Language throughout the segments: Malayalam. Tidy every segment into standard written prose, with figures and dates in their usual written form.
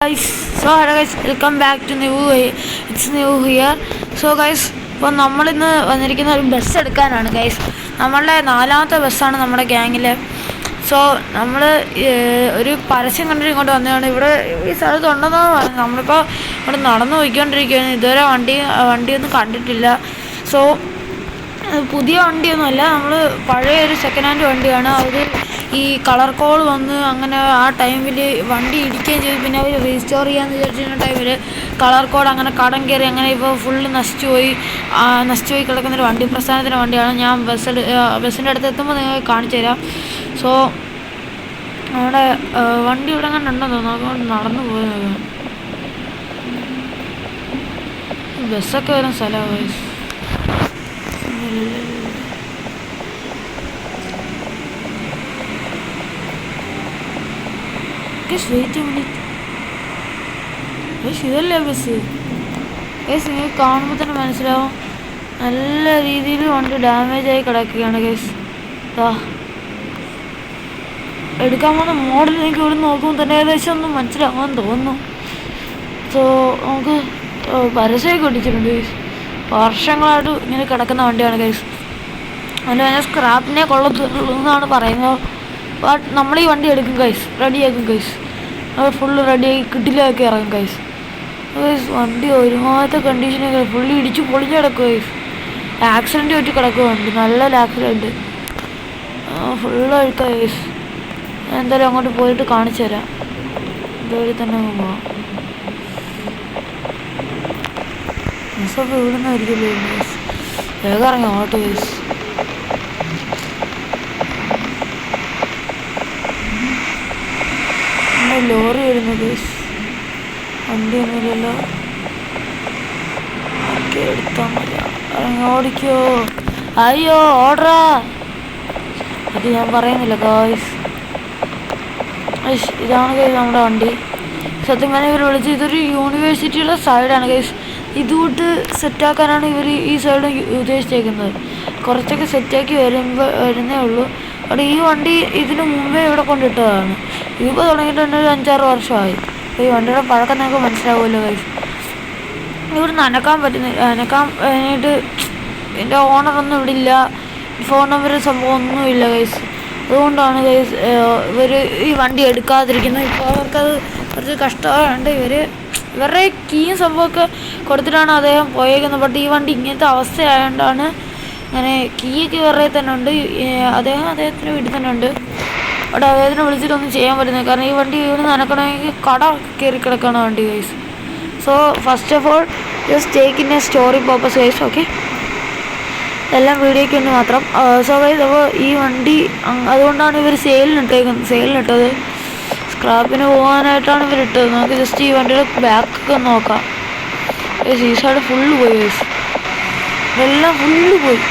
Guys, so hello guys, welcome back to it's new here. So guys, ഇപ്പോൾ നമ്മളിന്ന് വന്നിരിക്കുന്ന ഒരു ബസ് എടുക്കാനാണ് ഗൈസ്. നമ്മളുടെ 4ാമത്തെ ബസ്സാണ് നമ്മുടെ ഗ്യാങ്ങിൽ. സോ നമ്മൾ ഒരു പരസ്യം കണ്ടിട്ട് ഇങ്ങോട്ട് വന്നതാണ്. ഇവിടെ ഈ സ്ഥലത്ത് ഉണ്ടെന്നാണ് പറയുന്നത്. നമ്മളിപ്പോൾ ഇവിടെ നടന്നു പോയിക്കൊണ്ടിരിക്കുകയാണ്. ഇതുവരെ വണ്ടിയൊന്നും കണ്ടിട്ടില്ല. സോ പുതിയ വണ്ടിയൊന്നുമല്ല, നമ്മൾ പഴയൊരു സെക്കൻഡ് ഹാൻഡ് വണ്ടിയാണ്. അവർ ഈ കളർ കോൾ വന്ന് അങ്ങനെ ആ ടൈമിൽ വണ്ടി ഇടിക്കുകയും ചെയ്തു. പിന്നെ അവർ റീസ്റ്റോർ ചെയ്യാമെന്ന് വിചാരിച്ചിരുന്ന ടൈമിൽ കളർ കോഡ് അങ്ങനെ കടം കയറി അങ്ങനെ ഇപ്പോൾ ഫുള്ള് നശിച്ചു പോയി കിടക്കുന്നൊരു വണ്ടി, പ്രസ്ഥാനത്തിൻ്റെ വണ്ടിയാണ്. ഞാൻ ബസ്സിൻ്റെ അടുത്ത് എത്തുമ്പോൾ നിങ്ങൾക്ക് കാണിച്ചു തരാം. സോ നമ്മുടെ വണ്ടി ഇവിടെ അങ്ങനെ ഉണ്ടെന്ന് തോന്നുന്നു. അതുകൊണ്ട് നടന്നു പോയത് ബസ്സൊക്കെ വരുന്ന സ്ഥലമാണ്. ഇതല്ലേ ബസ് ഗൈസ്? നിങ്ങൾക്ക് കാണുമ്പോൾ തന്നെ മനസ്സിലാവും നല്ല രീതിയിൽ വണ്ടി ഡാമേജായി കിടക്കുകയാണ് ഗൈസ്. എടുക്കാൻ പോകുന്ന മോഡൽ എനിക്ക് ഇവിടെ നോക്കുമ്പോൾ തന്നെ ഏകദേശം ഒന്നും മനസ്സിലാവാൻ തോന്നുന്നു. സോ നമുക്ക് പരസ്യമൊക്കെ ഒട്ടിച്ചിട്ടുണ്ട് ഗൈസ്. വർഷങ്ങളായിട്ട് ഇങ്ങനെ കിടക്കുന്ന വണ്ടിയാണ് ഗൈസ്. അതിന് സ്ക്രാപ്പിനെ കൊള്ളത്തുള്ളൂ എന്നാണ് പറയുന്നത്. ബട്ട് നമ്മൾ ഈ വണ്ടി എടുക്കും ഗൈസ്, റെഡിയാക്കും ഗൈസ്. അത് ഫുള്ള് റെഡിയാക്കി കിട്ടിലൊക്കെ ഇറങ്ങും ഗൈസ്. വണ്ടി ഒരുമാതിരത്തെ കണ്ടീഷനൊക്കെ ഫുള്ളി ഇടിച്ച് പൊളിഞ്ഞ് കിടക്കും ഗൈസ്. ആക്സിഡൻറ്റ് പറ്റി കിടക്കുക വണ്ടി, നല്ലൊരു ആക്സിഡൻറ്റ്, ഫുള്ള് അഴുക്കാം ഗൈസ്. ഞാൻ എന്തായാലും അങ്ങോട്ട് പോയിട്ട് കാണിച്ചു തരാം. ഇതുവഴി തന്നെ പോവാം. ബസ്സൊക്കെ ഇവിടെ നിന്നായിരിക്കില്ലേ ഗൈസ്? വേഗം ഇറങ്ങി ഓട്ടോ ഗൈസ്. ലോറി വരുന്നു ഗൈസ്. വണ്ടി ഒന്നുമില്ലല്ലോ. ഒക്കെ എടുത്താൽ മതി. ഇറങ്ങി ഓടിക്കോ. അയ്യോ ഓർഡറാ. ഇത് ഞാൻ പറയുന്നില്ല ഗൈസ്. ഇതാണ് ഗൈസ് നമ്മുടെ വണ്ടി. സത്യം പറഞ്ഞാൽ ഇവർ വിളിച്ച് ഇതൊരു യൂണിവേഴ്സിറ്റിയുടെ സൈഡാണ് ഗൈസ്. ഇതുകൊണ്ട് സെറ്റാക്കാനാണ് ഇവർ ഈ സൈഡ് ഉദ്ദേശിച്ചേക്കുന്നത്. കുറച്ചൊക്കെ സെറ്റാക്കി വരുന്നേ ഉള്ളൂ. അവിടെ ഈ വണ്ടി ഇതിന് മുമ്പേ ഇവിടെ കൊണ്ടിട്ടതാണ്. ഇതിപ്പോൾ തുടങ്ങിയിട്ടുണ്ട്, ഒരു 5-6 വർഷമായി. അപ്പോൾ ഈ വണ്ടിയുടെ പഴക്കം നിങ്ങൾക്ക് മനസ്സിലാവുമല്ലോ ഗൈസ്. ഇവിടുന്ന് അനക്കാൻ വേണ്ടിയിട്ട് എൻ്റെ ഓണറൊന്നും ഇവിടെ ഇല്ല, ഫോൺ നമ്പർ സംഭവം ഒന്നുമില്ല ഗൈസ്. അതുകൊണ്ടാണ് ഗൈസ് ഇവർ ഈ വണ്ടി എടുക്കാതിരിക്കുന്നത്. ഇപ്പോൾ അവർക്കത് കുറച്ച് കഷ്ടമായുണ്ട്. ഇവരുടെ കീയും സംഭവമൊക്കെ കൊടുത്തിട്ടാണ് അദ്ദേഹം പോയേക്കുന്നത്. ബട്ട് ഈ വണ്ടി ഇങ്ങനത്തെ അവസ്ഥയായതുകൊണ്ടാണ് അങ്ങനെ. കീയൊക്കെ ഇവരുടെ തന്നെ ഉണ്ട്, അദ്ദേഹത്തിൻ്റെ വീട്ടിൽ തന്നെ ഉണ്ട്. അവിടെ അദ്ദേഹത്തിനെ വിളിച്ചിട്ടൊന്നും ചെയ്യാൻ പറ്റുന്നത്. കാരണം ഈ വണ്ടി ഇവിടെ നനക്കണമെങ്കിൽ കട കയറി കിടക്കുകയാണ് വണ്ടി guys. So first of all just take in A story purpose guys. Okay, എല്ലാം വീഡിയോയ്ക്ക് വേണ്ടി മാത്രം. സോ ഗൈസ്, അപ്പോൾ ഈ വണ്ടി അതുകൊണ്ടാണ് ഇവർ സെയിലിനിട്ടത്. സ്ക്രാപ്പിന് പോകാനായിട്ടാണ് ഇവരിട്ടത്. നമുക്ക് ജസ്റ്റ് ഈ വണ്ടിയുടെ ബാക്കൊക്കെ നോക്കാം ഗൈസ്. ഈ സൈഡ് ഫുള്ള് പോയി ഗൈസ്, എല്ലാം ഫുള്ള് പോയി.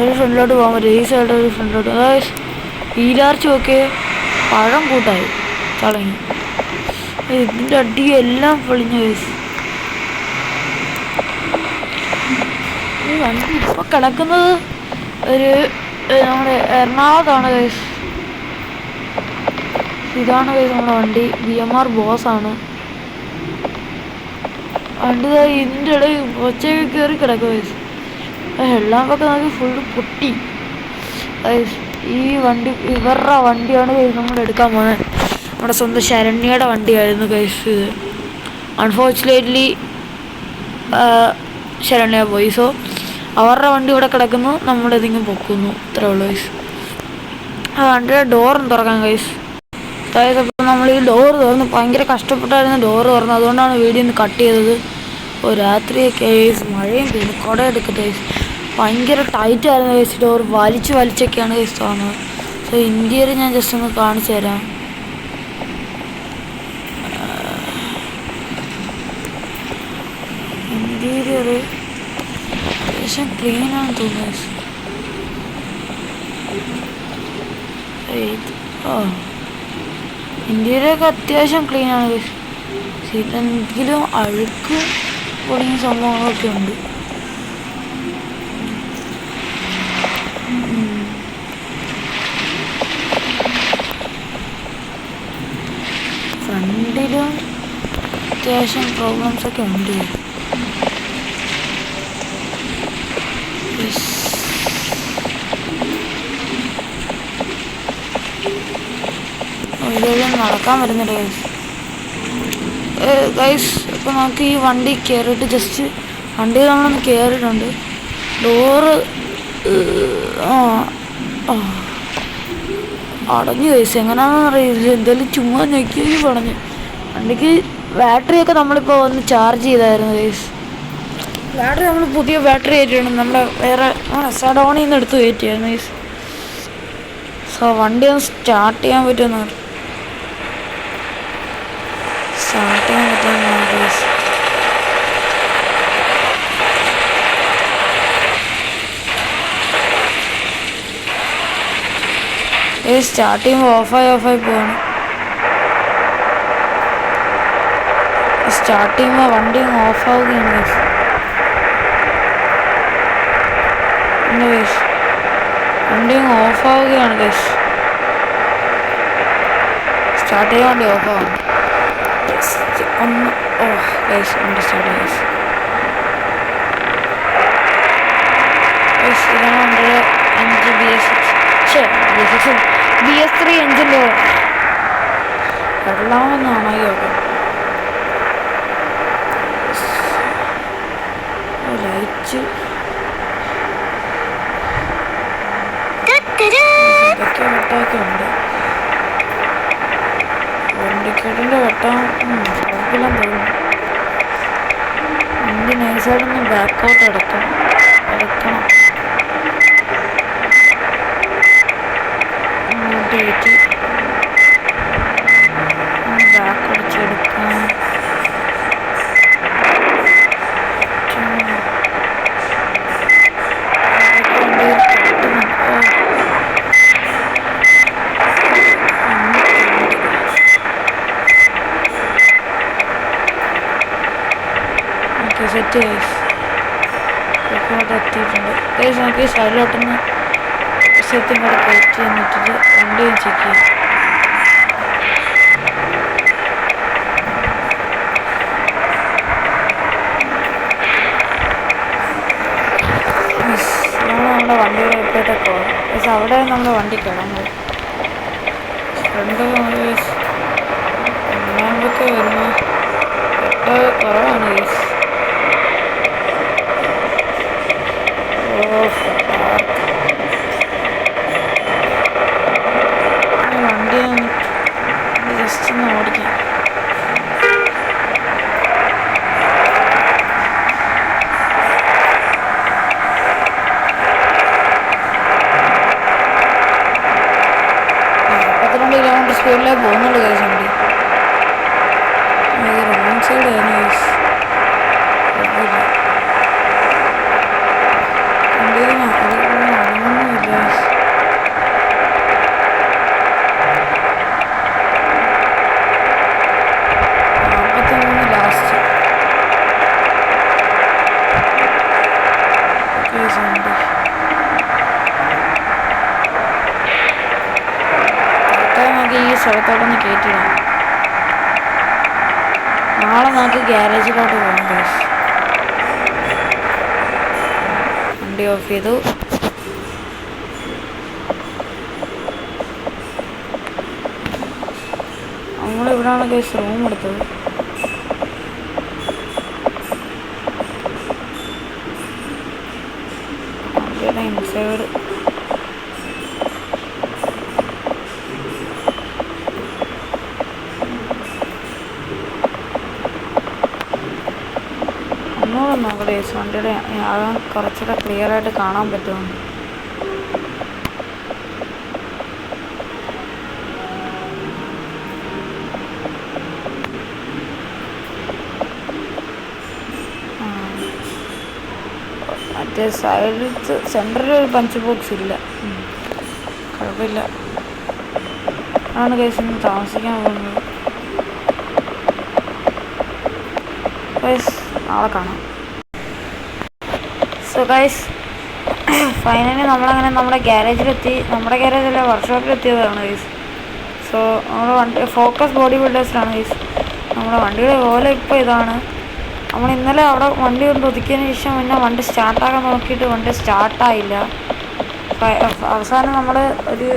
ഒരു ഫ്രണ്ടിലോട്ട് പോകാൻ പറ്റും, ഈ സൈഡ് ഒരു ഫ്രണ്ടിലോട്ട്. അതായത് വീലാർച്ച് ഒക്കെ പഴം കൂട്ടായി ചളങ്ങി. ഇതിൻ്റെ അടി എല്ലാം പൊളിഞ്ഞു ഗൈസ്. ഈ വണ്ടി ഇപ്പോൾ കിടക്കുന്നത് നമ്മുടെ എറണാകുളത്താണ് ഗൈസ്. ഇതാണ് ഗൈസ് നമ്മുടെ വണ്ടി. BMR ബോസാണ് വണ്ടി. ഇതിൻ്റെ ഇടയിൽ ഒച്ചയൊക്കെ കയറി കിടക്കുക ഗൈസ്. ഹെഡ്ലാമ്പൊക്കെ നോക്കി ഫുള്ള് പൊട്ടി ഗൈസ്. ഈ വണ്ടി ഇവരുടെ വണ്ടിയാണ് ഗൈസ് നമ്മൾ എടുക്കാൻ പോകുന്നത്. നമ്മുടെ സ്വന്തം ശരണ്യയുടെ വണ്ടിയായിരുന്നു ഗൈസ് ഇത്. അൺഫോർച്ചുനേറ്റ്ലി ശരണ്യ പോയി. സോ അവരുടെ വണ്ടി ഇവിടെ കിടക്കുന്നു, നമ്മളിതിങ്ങനെ പൊക്കുന്നു. ഇത്രേ ഉള്ളൂ ഗൈസ്. ആ വണ്ടിയുടെ ഡോറൊന്ന് തുറക്കാം ഗൈസ്. അതായത് അപ്പോൾ നമ്മൾ ഈ ഡോറ് തുറന്ന് ഭയങ്കര കഷ്ടപ്പെട്ടായിരുന്നു ഡോറ് തുറന്ന്. അതുകൊണ്ടാണ് വീഡിയോ ഒന്ന് കട്ട് ചെയ്തത്. ഇപ്പോൾ രാത്രിയൊക്കെ ഗൈസ്, മഴയും പെയ്യുന്നു. കുട എടുക്കട്ടെ ഗൈസ്. ഭയങ്കര ടൈറ്റായിരുന്നു ഗൈസ്. ഡോർ വലിച്ചൊക്കെയാണ് ഗൈസ് തുറന്നത്. സോ ഇന്ത്യയിൽ ഞാൻ ജസ്റ്റ് ഒന്ന് കാണിച്ചു തരാം. ഇന്റീരിയർ അത്യാവശ്യം ക്ലീനാണെന്ന് തോന്നുന്നു. ഇന്റീരിയറൊക്കെ അത്യാവശ്യം ക്ലീനാണ് ഗൈസ്. ഇതിലെങ്കിലും അഴുക്ക് തുടങ്ങിയ സംഭവങ്ങളൊക്കെ ഉണ്ട്. ഫ്രണ്ടിലും അത്യാവശ്യം പ്രോബ്ലംസ് ഒക്കെ ഉണ്ട്. ഇതുവഴി നടക്കാൻ വരുന്നുണ്ട് ഗൈസ്. ഇപ്പം നമുക്ക് ഈ വണ്ടി കയറിയിട്ട് ജസ്റ്റ് വണ്ടിയിൽ നമ്മളൊന്ന് കയറിയിട്ടുണ്ട്. ഡോറ് അടഞ്ഞു ഗൈസ്. എങ്ങനെയാണെന്ന് അറിയില്ല, എന്തായാലും ചുമ്മാ ഞെക്കി പടഞ്ഞു. വണ്ടിക്ക് ബാറ്ററിയൊക്കെ നമ്മളിപ്പോൾ ഒന്ന് ചാർജ് ചെയ്തായിരുന്നു ഗൈസ്. ബാറ്ററി നമ്മൾ പുതിയ ബാറ്ററി കയറ്റിയാണ്, നമ്മുടെ വേറെ സഡോണിൽ നിന്ന് എടുത്ത് കയറ്റിയായിരുന്നു ഗൈസ്. സോ വണ്ടി ഒന്ന് സ്റ്റാർട്ട് ചെയ്യാൻ പറ്റുമെന്ന് ഗൈസ്. സ്റ്റാർട്ട് ചെയ്യുമ്പോൾ ഓഫായി പോവാണ്. സ്റ്റാർട്ട് ചെയ്യുമ്പോൾ വണ്ടി ഓഫാവുകയാണ് ഗൈസ്. വണ്ടി ഓഫാവുകയാണ് ഗൈസ്. സ്റ്റാർട്ട് ചെയ്യാൻ വണ്ടി ഓഫാവും. ഒന്ന് ഗൈസ് വണ്ടി സ്റ്റാർട്ട് ഗൈസ്. ഇതാണ് വണ്ടിയുടെ എഞ്ചിൻ BS3 എഞ്ചിൻ്റെ വെള്ളമെന്നാണ് ലൈറ്റ് വെട്ടമൊക്കെ ഉണ്ട്. വണ്ടിക്കേട്ടിൻ്റെ വെട്ടം കുഴപ്പമില്ലാന്ന് തോന്നുന്നു. വണ്ടി നൈസായിട്ടൊന്ന് ബാക്കൗട്ട് എടുക്കണം. ബാക്കടിച്ചെടുക്കാം. സെറ്റ് എത്തിയിട്ടുണ്ട്. നമുക്ക് ഈ സൈഡിലോട്ടൊന്ന് സെറ്റും കൂടെ കയറ്റി എന്നിട്ടിട്ട് വണ്ടിയും ചെക്ക് ചെയ്യും. നമ്മുടെ വണ്ടിയുടെ എപ്പോഴത്തെ പോകാം. പക്ഷെ അവിടെ നമ്മുടെ വണ്ടി കിടന്നത് ഫ്രണ്ട് രണ്ടാമതൊക്കെ വരുമ്പോൾ കുറവാണ് ഗൈസ്. വണ്ടി ജസ്റ്റ് ഒന്ന് ഓടിക്കാം. സ്പീഡിലേ പോകുന്നുണ്ട് ഗൈസ് വണ്ടി. റോങ് സൈഡ് ആയിരുന്നു ഗൈസ്. അങ്ങനൊന്നുമില്ല. 43 ലാസ്റ്റ് വണ്ടി. നമുക്ക് ഈ സ്ഥലത്തോട്ടൊന്ന് കയറ്റിടാം. നാളെ നമുക്ക് ഗ്യാരേജിലോട്ട് പോകാം ഗൈസ്. വണ്ടി ഓഫ് ചെയ്തു. നമ്മളിവിടാണ് ഗൈസ് റൂം എടുത്തത്. വണ്ടിയുടെ ഇൻസൈഡ് നോക്കട്ടെ. വണ്ടിയുടെ ആകാൻ കുറച്ചുകൂടെ ക്ലിയർ ആയിട്ട് കാണാൻ പറ്റുമെന്ന്. മറ്റേ സൈഡിലത്തെ സെൻറ്ററിൽ ഒരു പഞ്ച് ബോക്സ് ഇല്ല. കുഴപ്പമില്ല. ആണ് ഗൈസ് ഇന്ന് താമസിക്കാൻ പോകുന്നത്. ഗൈസ് നാളെ കാണാം. സോ ഗൈസ് ഫൈനലി നമ്മളങ്ങനെ നമ്മുടെ ഗ്യാരേജിലെത്തി. നമ്മുടെ ഗ്യാരേജല്ല, വർക്ക്ഷോപ്പിലെത്തിയതാണ് ഗൈസ്. സോ നമ്മുടെ വണ്ടി ഫോക്കസ് ബോഡി ബിൽഡേഴ്സിലാണ് ഗൈസ്. നമ്മുടെ വണ്ടിയുടെ ഓല ഇപ്പോൾ ഇതാണ്. നമ്മൾ ഇന്നലെ അവിടെ വണ്ടി കൊണ്ട് ഒതുക്കിയതിന് ശേഷം പിന്നെ വണ്ടി സ്റ്റാർട്ടാക്കാൻ നോക്കിയിട്ട് വണ്ടി സ്റ്റാർട്ടായില്ല. അവസാനം നമ്മൾ ഒരു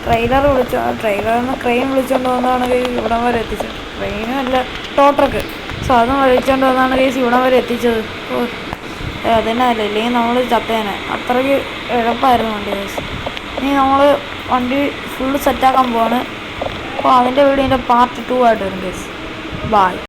ട്രെയിലറിൽ നിന്ന് ക്രെയിൻ വിളിച്ചുകൊണ്ട് വന്നതാണ് കേസ് ഇവിടം വരെ എത്തിച്ചത്. ട്രെയിനും അല്ല ടോട്ടർക്ക്. സോ അതും വിളിച്ചുകൊണ്ട് വന്നതാണ് കേസ് ഇവിടം വരെ എത്തിച്ചത്. അതന്നെ അല്ല, ഇല്ലെങ്കിൽ നമ്മൾ ചത്തേനെ. അത്രയ്ക്ക് എളുപ്പമായിരുന്നു വണ്ടി കേസ്. ഇനി നമ്മൾ വണ്ടി ഫുള്ള് സെറ്റാക്കാൻ പോവാണ്. അപ്പോൾ അതിൻ്റെ വീഡിയോ പാർട്ട് 2 ആയിട്ട് വരും കേസ്. ബായ്.